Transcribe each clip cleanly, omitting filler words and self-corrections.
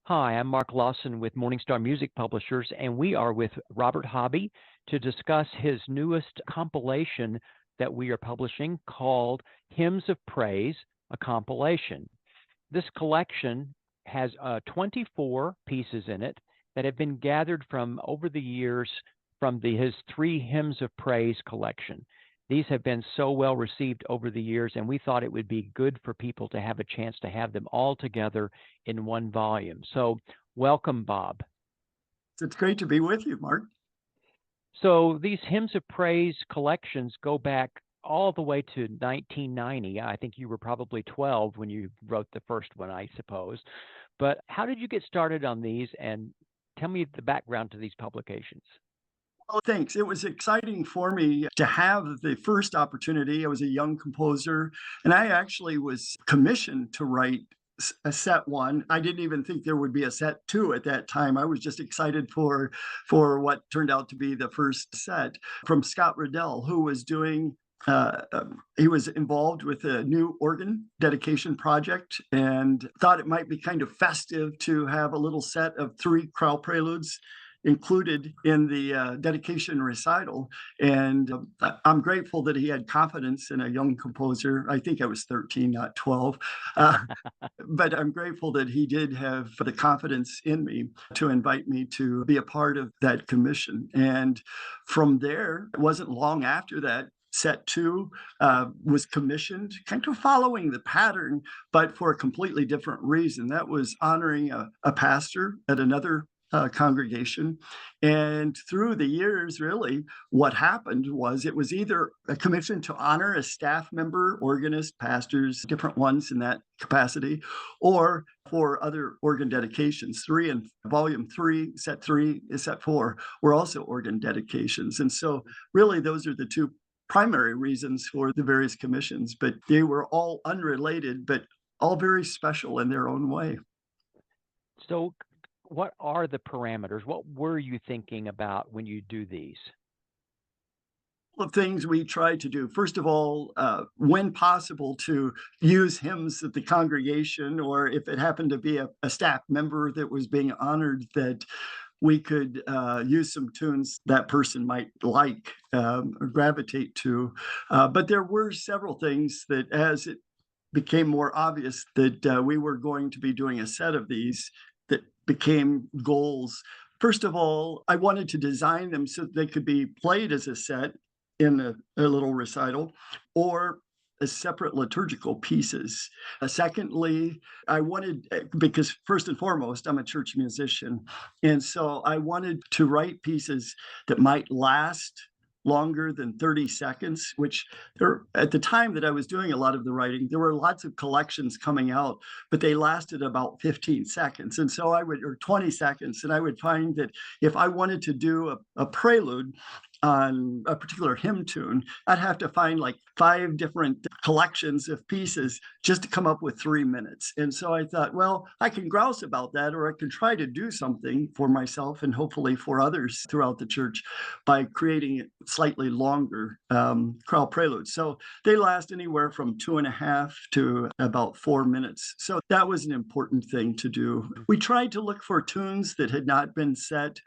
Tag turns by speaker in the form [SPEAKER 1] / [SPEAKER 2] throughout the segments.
[SPEAKER 1] Hi, I'm Mark Lawson with Morningstar Music Publishers, and we are with Robert Hobby to discuss his newest compilation that we are publishing called Hymns of Praise, a compilation. This collection has 24 pieces in it that have been gathered from over the years from his three Hymns of Praise collection. These have been so well received over the years, and we thought it would be good for people to have a chance to have them all together in one volume. So, welcome, Bob.
[SPEAKER 2] It's great to be with you, Mark.
[SPEAKER 1] So, these Hymns of Praise collections go back all the way to 1990. I think you were probably 12 when you wrote the first one, I suppose. But how did you get started on these? And tell me the background to these publications.
[SPEAKER 2] Well, thanks. It was exciting for me to have the first opportunity. I was a young composer, and I actually was commissioned to write a set one. I didn't even think there would be a set two at that time. I was just excited for what turned out to be the first set from Scott Riddell, who was doing he was involved with a new organ dedication project and thought it might be kind of festive to have a little set of three chorale preludes included in the dedication recital. And I'm grateful that he had confidence in a young composer. I think I was 13, not 12. Uh, but I'm grateful that he did have the confidence in me to invite me to be a part of that commission. And from there, it wasn't long after that. Set two was commissioned, kind of following the pattern, but for a completely different reason. That was honoring a pastor at another congregation. And through the years, really, what happened was it was either a commission to honor a staff member, organist, pastors, different ones in that capacity, or for other organ dedications. Three and volume three, set four were also organ dedications. And so, really, those are the two primary reasons for the various commissions, but they were all unrelated, but all very special in their own way.
[SPEAKER 1] So, what are the parameters? What were you thinking about when you do these?
[SPEAKER 2] Of things we try to do. First of all, when possible, to use hymns that the congregation, or if it happened to be a staff member that was being honored, that we could use some tunes that person might like or gravitate to. But there were several things that, as it became more obvious that we were going to be doing a set of these, that became goals. First of all, I wanted to design them so they could be played as a set in a little recital or as separate liturgical pieces. Secondly, I wanted, because first and foremost, I'm a church musician. And so I wanted to write pieces that might last longer than 30 seconds, which at the time that I was doing a lot of the writing, there were lots of collections coming out, but they lasted about 15 seconds. And so or 20 seconds. And I would find that if I wanted to do a prelude on a particular hymn tune, I'd have to find like 5 different collections of pieces just to come up with 3 minutes. And so I thought, well, I can grouse about that, or I can try to do something for myself and hopefully for others throughout the church by creating slightly longer chorale preludes. So they last anywhere from 2.5 to about 4 minutes. So that was an important thing to do. We tried to look for tunes that had not been set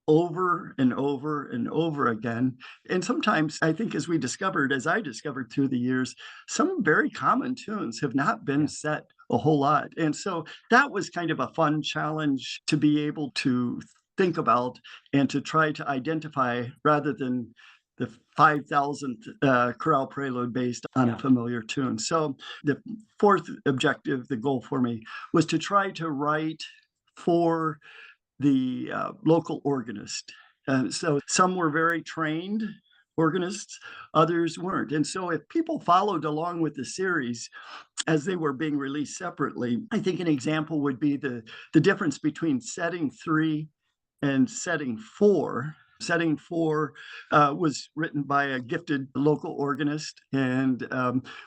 [SPEAKER 2] over and over and over again. And sometimes I think as I discovered through the years, some very common tunes have not been
[SPEAKER 1] Yeah.
[SPEAKER 2] set a whole lot. And so that was kind of a fun challenge to be able to think about and to try to identify rather than the 5,000th chorale prelude based on a
[SPEAKER 1] Yeah.
[SPEAKER 2] familiar tune. So the fourth objective, the goal for me, was to try to write for the local organist. So some were very trained organists, others weren't. And so if people followed along with the series as they were being released separately, I think an example would be the difference between setting 3 and setting 4. Setting 4 was written by a gifted local organist, and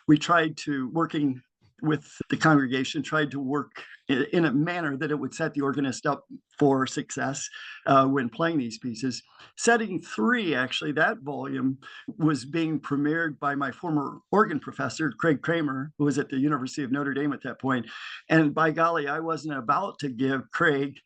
[SPEAKER 2] we tried to working with the congregation, tried to work in a manner that it would set the organist up for success when playing these pieces. Setting 3, actually, that volume was being premiered by my former organ professor, Craig Kramer, who was at the University of Notre Dame at that point. And by golly, I wasn't about to give Craig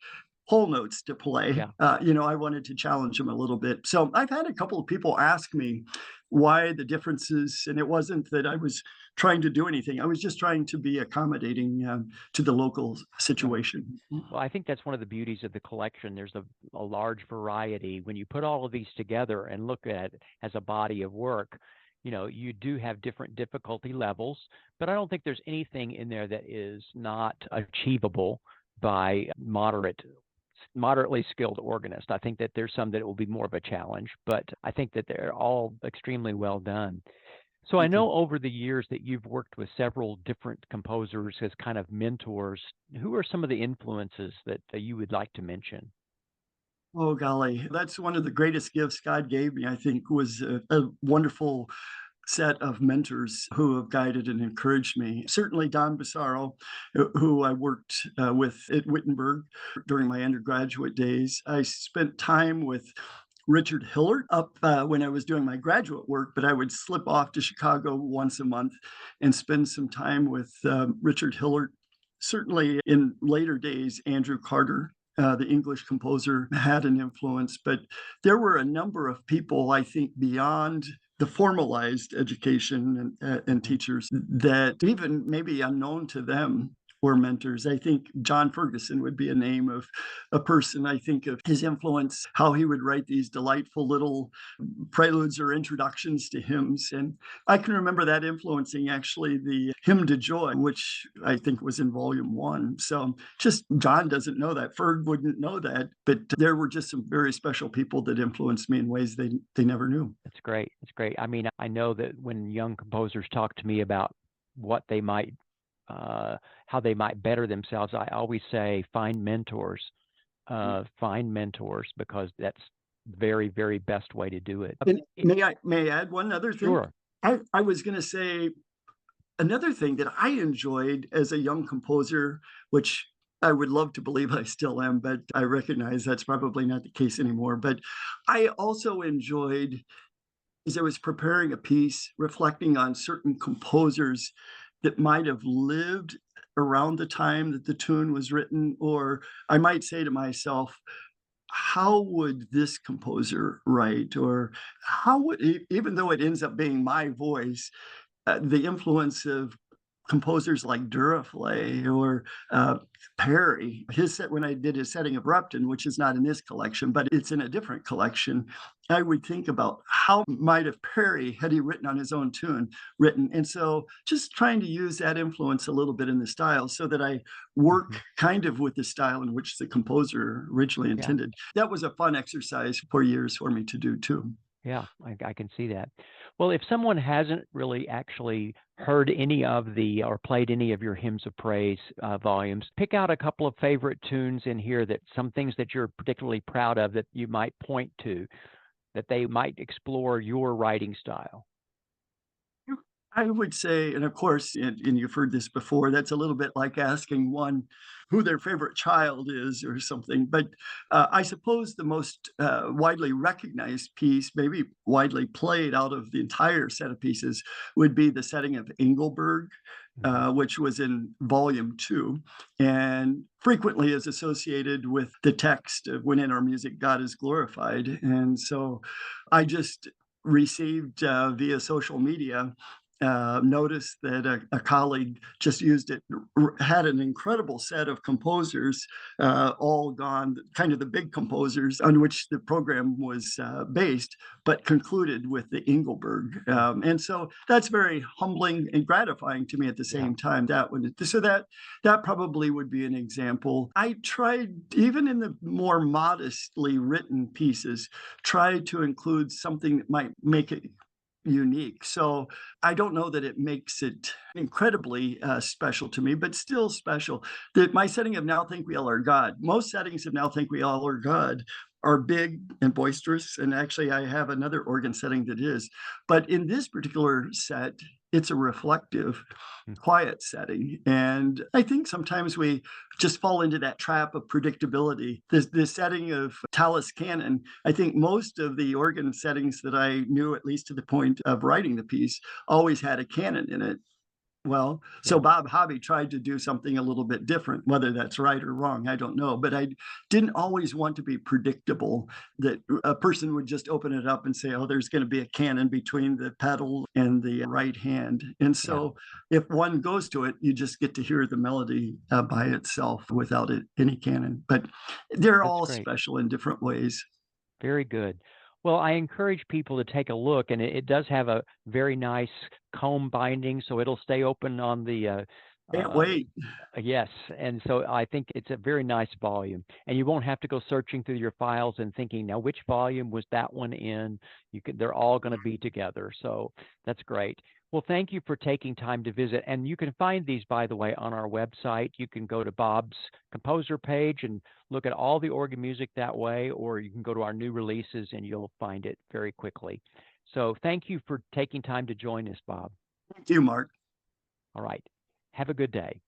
[SPEAKER 2] whole notes to play.
[SPEAKER 1] Yeah.
[SPEAKER 2] I wanted to challenge him a little bit. So I've had a couple of people ask me why the differences, and it wasn't that I was trying to do anything. I was just trying to be accommodating to the local situation.
[SPEAKER 1] Well, I think that's one of the beauties of the collection. There's a large variety. When you put all of these together and look at it as a body of work, you do have different difficulty levels, but I don't think there's anything in there that is not achievable by moderately skilled organist. I think that there's some that will be more of a challenge, but I think that they're all extremely well done. So I
[SPEAKER 2] Thank you.
[SPEAKER 1] know over the years that you've worked with several different composers as kind of mentors. Who are some of the influences that you would like to mention?
[SPEAKER 2] Oh, golly. That's one of the greatest gifts God gave me, I think, was a wonderful set of mentors who have guided and encouraged me. Certainly Don Bassaro, who I worked with at Wittenberg during my undergraduate days. I spent time with Richard Hillard up when I was doing my graduate work, but I would slip off to Chicago once a month and spend some time with Richard Hillard. Certainly in later days, Andrew Carter, the English composer, had an influence, but there were a number of people, I think, beyond the formalized education and
[SPEAKER 1] Mhm.
[SPEAKER 2] teachers that even maybe unknown to them were mentors. I think John Ferguson would be a name of a person. I think of his influence, how he would write these delightful little preludes or introductions to hymns. And I can remember that influencing actually the Hymn to Joy, which I think was in volume 1. So just John doesn't know that. Ferg wouldn't know that. But there were just some very special people that influenced me in ways they never knew.
[SPEAKER 1] That's great. That's great. I mean, I know that when young composers talk to me about what they might, how they might better themselves, I always say find mentors because that's very, very best way to do it.
[SPEAKER 2] And may I add one other thing?
[SPEAKER 1] Sure.
[SPEAKER 2] I was going to say another thing that I enjoyed as a young composer, which I would love to believe I still am, but I recognize that's probably not the case anymore. But I also enjoyed, as I was preparing a piece, reflecting on certain composers that might have lived around the time that the tune was written, or I might say to myself, how would this composer write? Or how would, even though it ends up being my voice, the influence of composers like Duraflay or Perry. His set when I did his setting of Repton, which is not in this collection, but it's in a different collection. I would think about how might have Perry, had he written on his own tune, written. And so just trying to use that influence a little bit in the style so that I work
[SPEAKER 1] Mhm.
[SPEAKER 2] kind of with the style in which the composer originally
[SPEAKER 1] Yeah.
[SPEAKER 2] intended. That was a fun exercise for years for me to do too.
[SPEAKER 1] Yeah, I can see that. Well, if someone hasn't really actually heard any of the or played any of your hymns of praise volumes, pick out a couple of favorite tunes in here that some things that you're particularly proud of that you might point to, that they might explore your writing style.
[SPEAKER 2] I would say, and of course, and you've heard this before, that's a little bit like asking one who their favorite child is or something. But I suppose the most widely recognized piece, maybe widely played out of the entire set of pieces, would be the setting of Engelberg,
[SPEAKER 1] Mhm.
[SPEAKER 2] which was in volume 2, and frequently is associated with the text of When in Our Music God is Glorified. And so I just received via social media noticed that a colleague just used it, had an incredible set of composers, all gone, kind of the big composers on which the program was based, but concluded with the Engelberg.
[SPEAKER 1] Mhm.
[SPEAKER 2] And so that's very humbling and gratifying to me at the
[SPEAKER 1] Yeah.
[SPEAKER 2] same time. So that probably would be an example. I tried, even in the more modestly written pieces, tried to include something that might make it unique. So I don't know that it makes it incredibly special to me, but still special. That my setting of Now Think We All Are God, most settings of Now Think We All Are God are big and boisterous. And actually, I have another organ setting that is. But in this particular set, it's a reflective,
[SPEAKER 1] Mm.
[SPEAKER 2] quiet setting. And I think sometimes we just fall into that trap of predictability. The setting of Tallis Canon, I think most of the organ settings that I knew, at least to the point of writing the piece, always had a canon in it. Well, so
[SPEAKER 1] Yeah,
[SPEAKER 2] Bob Hobby tried to do something a little bit different. Whether that's right or wrong, I don't know. But I didn't always want to be predictable, that a person would just open it up and say, oh, there's going to be a canon between the pedal and the right hand. And
[SPEAKER 1] yeah,
[SPEAKER 2] so if one goes to it, you just get to hear the melody by itself without any canon. But they're
[SPEAKER 1] that's
[SPEAKER 2] all
[SPEAKER 1] great.
[SPEAKER 2] special in different ways.
[SPEAKER 1] Very good. Well, I encourage people to take a look, and it does have a very nice comb binding, so it'll stay open on the
[SPEAKER 2] Can't
[SPEAKER 1] uh,
[SPEAKER 2] wait.
[SPEAKER 1] yes, and so I think it's a very nice volume, and you won't have to go searching through your files and thinking, now which volume was that one in? They're all going to be together, so that's great. Well, thank you for taking time to visit, and you can find these, by the way, on our website. You can go to Bob's composer page and look at all the organ music that way, or you can go to our new releases and you'll find it very quickly. So thank you for taking time to join us, Bob.
[SPEAKER 2] Thank you, Mark.
[SPEAKER 1] All right. Have a good day.